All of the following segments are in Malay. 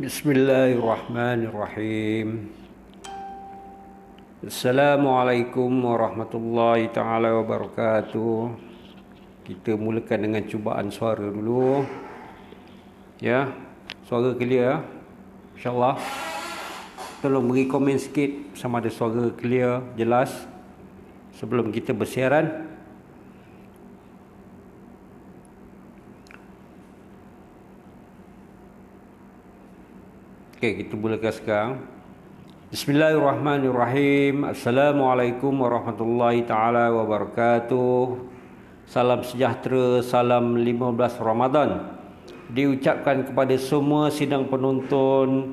Bismillahirrahmanirrahim. Assalamualaikum warahmatullahi taala wabarakatuh. Kita mulakan dengan cubaan suara dulu. Ya, suara clear insya-Allah. Tolong beri komen sikit sama ada suara clear, jelas sebelum kita bersiaran. Okey, kita mulakan sekarang. Bismillahirrahmanirrahim. Assalamualaikum warahmatullahi taala wabarakatuh. Salam sejahtera, salam 15 Ramadan diucapkan kepada semua sidang penonton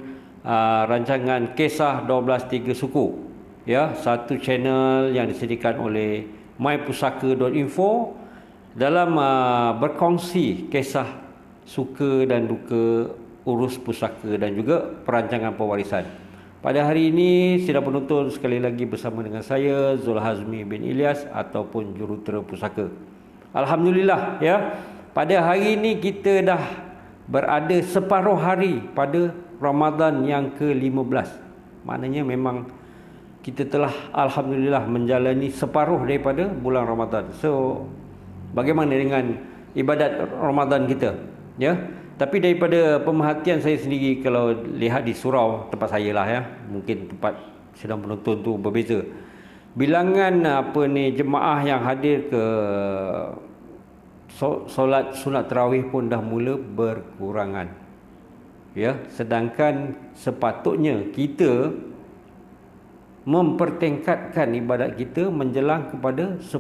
rancangan Kisah 12 3 Suku. Ya, satu channel yang disediakan oleh mypusaka.info dalam berkongsi kisah suka dan duka urus pusaka dan juga perancangan pewarisan. Pada hari ini sidang penonton sekali lagi bersama dengan saya Zul Hazmi bin Ilyas ataupun Jurutera Pusaka. Alhamdulillah ya, pada hari ini kita dah berada separuh hari pada Ramadan yang ke-15. Maknanya memang kita telah alhamdulillah menjalani separuh daripada bulan Ramadan. So bagaimana dengan ibadat Ramadan kita? Ya. Tapi daripada pemerhatian saya sendiri, kalau lihat di surau tempat saya lah ya, mungkin tempat sedang penonton tu berbeza. Bilangan jemaah yang hadir ke solat sunat tarawih pun dah mula berkurangan. Ya, sedangkan sepatutnya kita mempertingkatkan ibadat kita menjelang kepada 10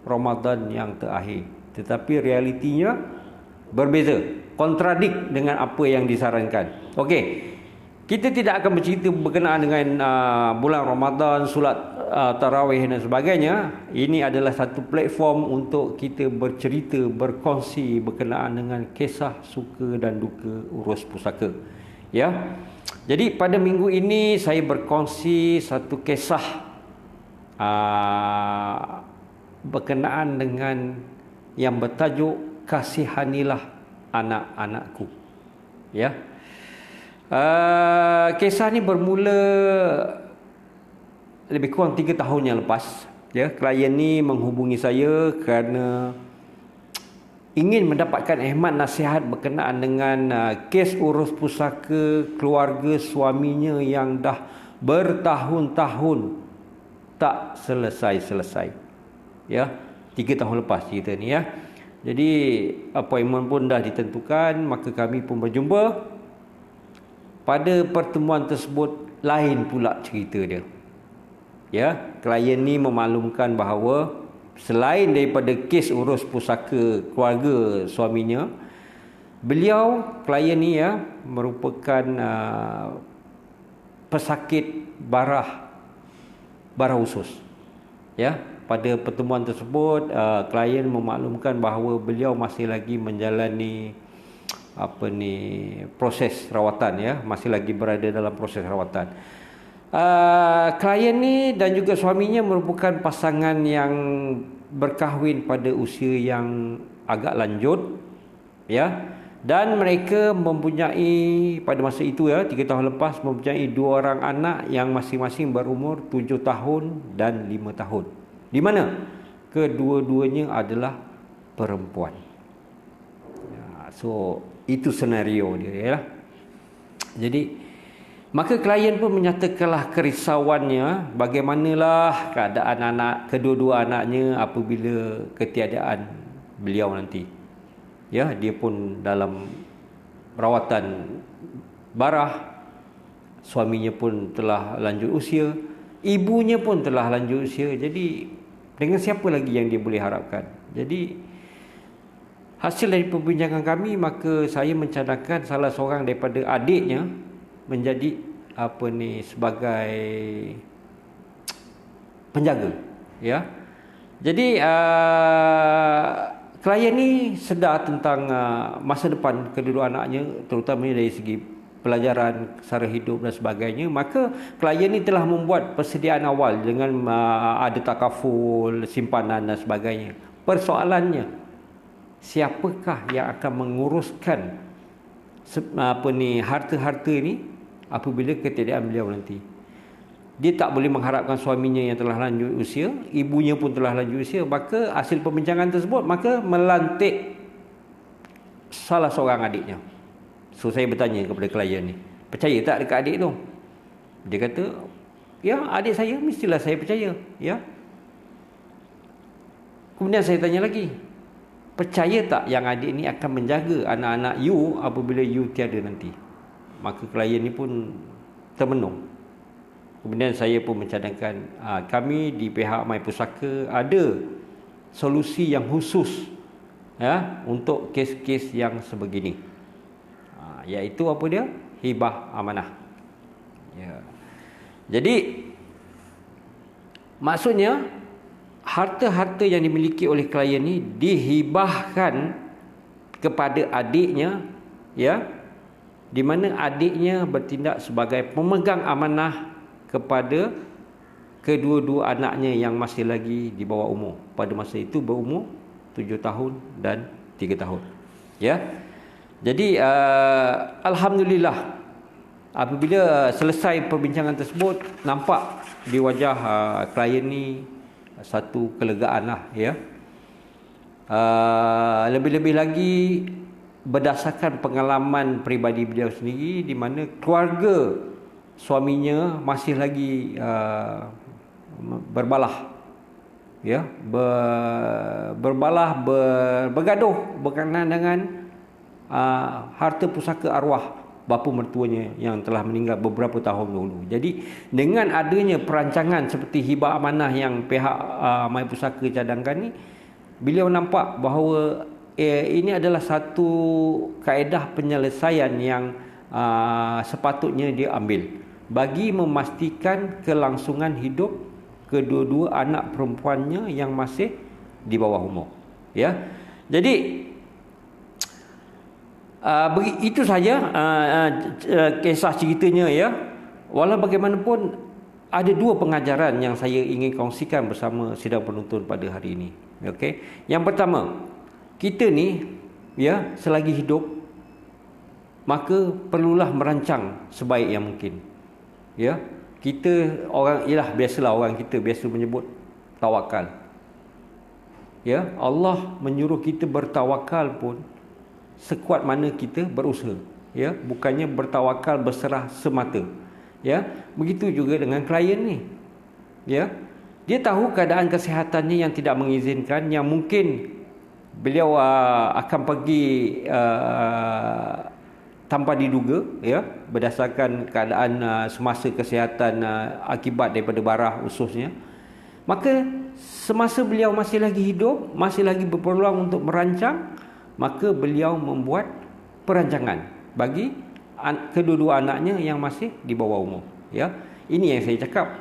Ramadan yang terakhir. Tetapi realitinya berbeza, kontradik dengan apa yang disarankan. Okey, kita tidak akan bercerita berkenaan dengan bulan Ramadan, solat tarawih dan sebagainya. Ini adalah satu platform untuk kita bercerita, berkongsi berkenaan dengan kisah suka dan duka urus pusaka. Ya. Jadi pada minggu ini saya berkongsi satu kisah berkenaan dengan yang bertajuk Kasihanilah anak-anakku. Ya. Kisah ni bermula lebih kurang 3 tahun yang lepas. Ya, klien ni menghubungi saya kerana ingin mendapatkan khidmat nasihat berkenaan dengan kes urus pusaka keluarga suaminya yang dah bertahun-tahun tak selesai-selesai. Ya, 3 tahun lepas cerita ni ya. Jadi appointment pun dah ditentukan, maka kami pun berjumpa. Pada pertemuan tersebut lain pula cerita dia. Ya, klien ni memaklumkan bahawa selain daripada kes urus pusaka keluarga suaminya, beliau klien ni ya merupakan pesakit barah usus. Ya. Pada pertemuan tersebut klien memaklumkan bahawa beliau masih lagi menjalani proses rawatan ya, masih lagi berada dalam proses rawatan. Klien ni dan juga suaminya merupakan pasangan yang berkahwin pada usia yang agak lanjut ya, dan mereka mempunyai pada masa itu ya 3 tahun lepas mempunyai 2 orang anak yang masing-masing berumur 7 tahun dan 5 tahun. Di mana kedua-duanya adalah perempuan. Ya, so itu senario dia ya. Jadi maka klien pun menyatakanlah kerisauannya bagaimanalah keadaan kedua-dua anaknya apabila ketiadaan beliau nanti. Ya, dia pun dalam rawatan barah, suaminya pun telah lanjut usia, ibunya pun telah lanjut usia. Jadi dengan siapa lagi yang dia boleh harapkan? Jadi hasil dari perbincangan kami, maka saya mencadangkan salah seorang daripada adiknya menjadi sebagai penjaga ya. Jadi klien ni sedar tentang masa depan kedua-dua anaknya, terutamanya dari segi pelajaran, cara hidup dan sebagainya. Maka klien ni telah membuat persediaan awal dengan ada takaful, simpanan dan sebagainya. Persoalannya, siapakah yang akan menguruskan harta-harta ni apabila ketiadaan beliau nanti. Dia tak boleh mengharapkan suaminya yang telah lanjut usia, ibunya pun telah lanjut usia, maka hasil perbincangan tersebut maka melantik salah seorang adiknya. So saya bertanya kepada klien ni, percaya tak dekat adik tu? Dia kata, ya, adik saya, mestilah saya percaya, ya. Kemudian saya tanya lagi, percaya tak yang adik ni akan menjaga anak-anak you apabila you tiada nanti? Maka klien ni pun termenung. Kemudian saya pun mencadangkan, kami di pihak My Pusaka ada solusi yang khusus, ya, untuk kes-kes yang sebegini, iaitu apa dia? Hibah amanah, ya. Jadi maksudnya harta-harta yang dimiliki oleh klien ni dihibahkan kepada adiknya, ya, di mana adiknya bertindak sebagai pemegang amanah kepada kedua-dua anaknya yang masih lagi di bawah umur. Pada masa itu berumur 7 tahun dan 3 tahun. Ya. Jadi alhamdulillah apabila selesai perbincangan tersebut, nampak di wajah klien ni satu kelegaan lah, ya. Lebih-lebih lagi berdasarkan pengalaman peribadi beliau sendiri, di mana keluarga suaminya masih lagi berbalah, ya, bergaduh berkenaan dengan harta pusaka arwah bapa mertuanya yang telah meninggal beberapa tahun dulu. Jadi dengan adanya perancangan seperti hibah amanah yang pihak My Pusaka cadangkan ni, beliau nampak bahawa ini adalah satu kaedah penyelesaian yang sepatutnya dia ambil bagi memastikan kelangsungan hidup kedua-dua anak perempuannya yang masih di bawah umur, ya. Jadi itu saja kisah ceritanya, ya. Walau bagaimanapun ada dua pengajaran yang saya ingin kongsikan bersama sidang penonton pada hari ini. Okey. Yang pertama, kita ni, ya, selagi hidup maka perlulah merancang sebaik yang mungkin. Ya, kita orang, ialah biasalah orang kita biasa menyebut tawakal. Ya, Allah menyuruh kita bertawakal pun sekuat mana kita berusaha, ya, bukannya bertawakal berserah semata. Ya, begitu juga dengan klien ni. Ya, dia tahu keadaan kesihatannya yang tidak mengizinkan, yang mungkin beliau akan pergi tanpa diduga, ya, berdasarkan keadaan semasa kesihatan akibat daripada barah ususnya. Maka semasa beliau masih lagi hidup, masih lagi berpeluang untuk merancang, maka beliau membuat perancangan bagi kedua-dua anaknya yang masih di bawah umur, ya. Ini yang saya cakap,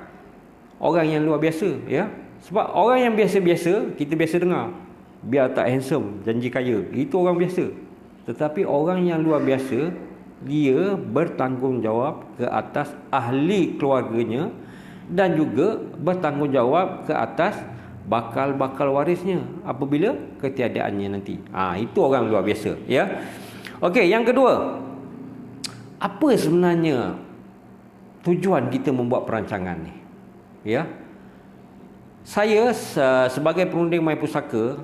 orang yang luar biasa, ya. Sebab orang yang biasa-biasa kita biasa dengar, biar tak handsome janji kaya, itu orang biasa. Tetapi orang yang luar biasa, dia bertanggungjawab ke atas ahli keluarganya dan juga bertanggungjawab ke atas bakal-bakal warisnya apabila ketiadaannya nanti. Itu orang luar biasa, ya. Okey, yang kedua, apa sebenarnya tujuan kita membuat perancangan ni? Ya. Saya sebagai perunding My Pusaka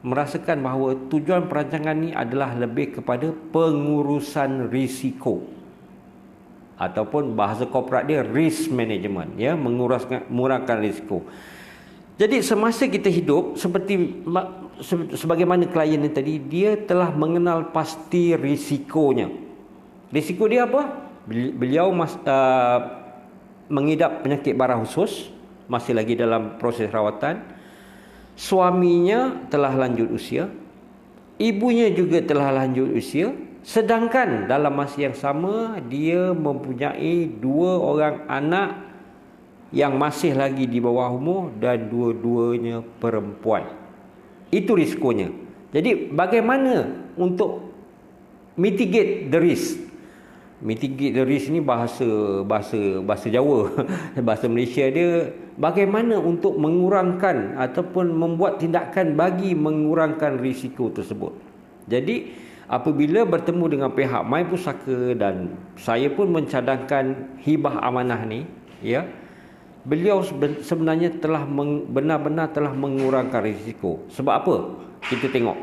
merasakan bahawa tujuan perancangan ni adalah lebih kepada pengurusan risiko, ataupun bahasa korporat dia risk management, ya, mengurangkan risiko. Jadi semasa kita hidup, seperti sebagaimana klien ni tadi, dia telah mengenal pasti risikonya. Risiko dia apa? Beliau mengidap penyakit barah usus, masih lagi dalam proses rawatan. Suaminya telah lanjut usia, ibunya juga telah lanjut usia, sedangkan dalam masa yang sama dia mempunyai 2 orang anak yang masih lagi di bawah umur dan dua-duanya perempuan. Itu risikonya. Jadi bagaimana untuk mitigate the risk? Mitigate the risk ni bahasa Jawa. Bahasa Malaysia dia, bagaimana untuk mengurangkan ataupun membuat tindakan bagi mengurangkan risiko tersebut. Jadi apabila bertemu dengan pihak My Pusaka dan saya pun mencadangkan hibah amanah ni, ya, beliau sebenarnya telah benar-benar telah mengurangkan risiko. Sebab apa? Kita tengok.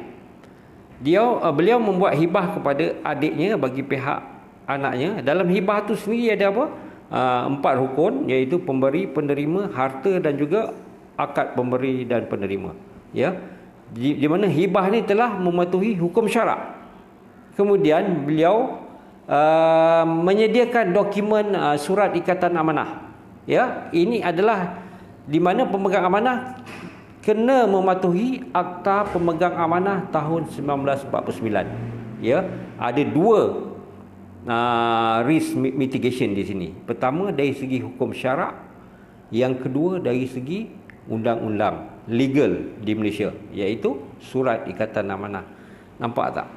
Beliau membuat hibah kepada adiknya bagi pihak anaknya. Dalam hibah tu sendiri ada apa? 4 rukun, iaitu pemberi, penerima, harta dan juga akad pemberi dan penerima. Ya. Di mana hibah ni telah mematuhi hukum syarak. Kemudian beliau menyediakan dokumen surat ikatan amanah. Ya, ini adalah di mana pemegang amanah kena mematuhi Akta Pemegang Amanah tahun 1949. Ya, ada 2 risk mitigation di sini. Pertama dari segi hukum syarak, yang kedua dari segi undang-undang legal di Malaysia, iaitu surat ikatan amanah. Nampak tak?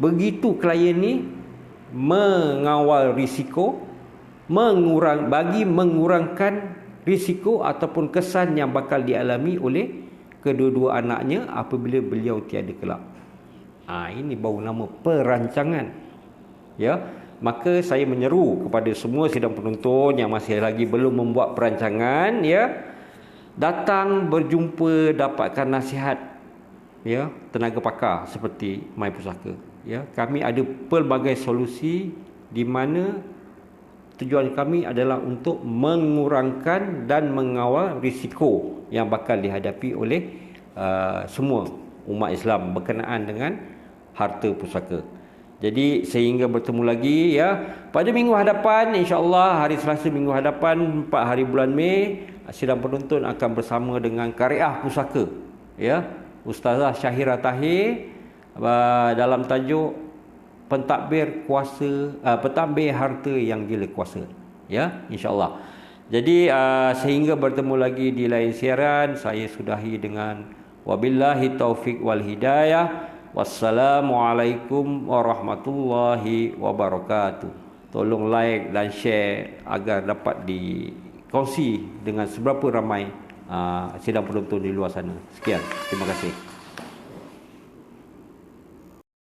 Begitu klien ni mengawal risiko, mengurangkan risiko ataupun kesan yang bakal dialami oleh kedua-dua anaknya apabila beliau tiada kelak. Ini baru nama perancangan. Ya, maka saya menyeru kepada semua sidang penuntut yang masih lagi belum membuat perancangan, ya, datang berjumpa, dapatkan nasihat, ya, tenaga pakar seperti My Pusaka. Ya, kami ada pelbagai solusi di mana tujuan kami adalah untuk mengurangkan dan mengawal risiko yang bakal dihadapi oleh semua umat Islam berkenaan dengan harta pusaka. Jadi sehingga bertemu lagi, ya, pada minggu hadapan, insya-Allah hari Selasa minggu hadapan 4 hari bulan Mei, sidang penuntut akan bersama dengan Kariah Pusaka, ya, Ustazah Syahira Tahir, dalam tajuk pentadbir harta yang gila kuasa, ya, insya-Allah. Jadi sehingga bertemu lagi di lain siaran, saya sudahi dengan wabillahi taufik wal hidayah. Wassalamualaikum warahmatullahi wabarakatuh. Tolong like dan share agar dapat dikongsi dengan seberapa ramai sidang penonton di luar sana. Sekian, terima kasih.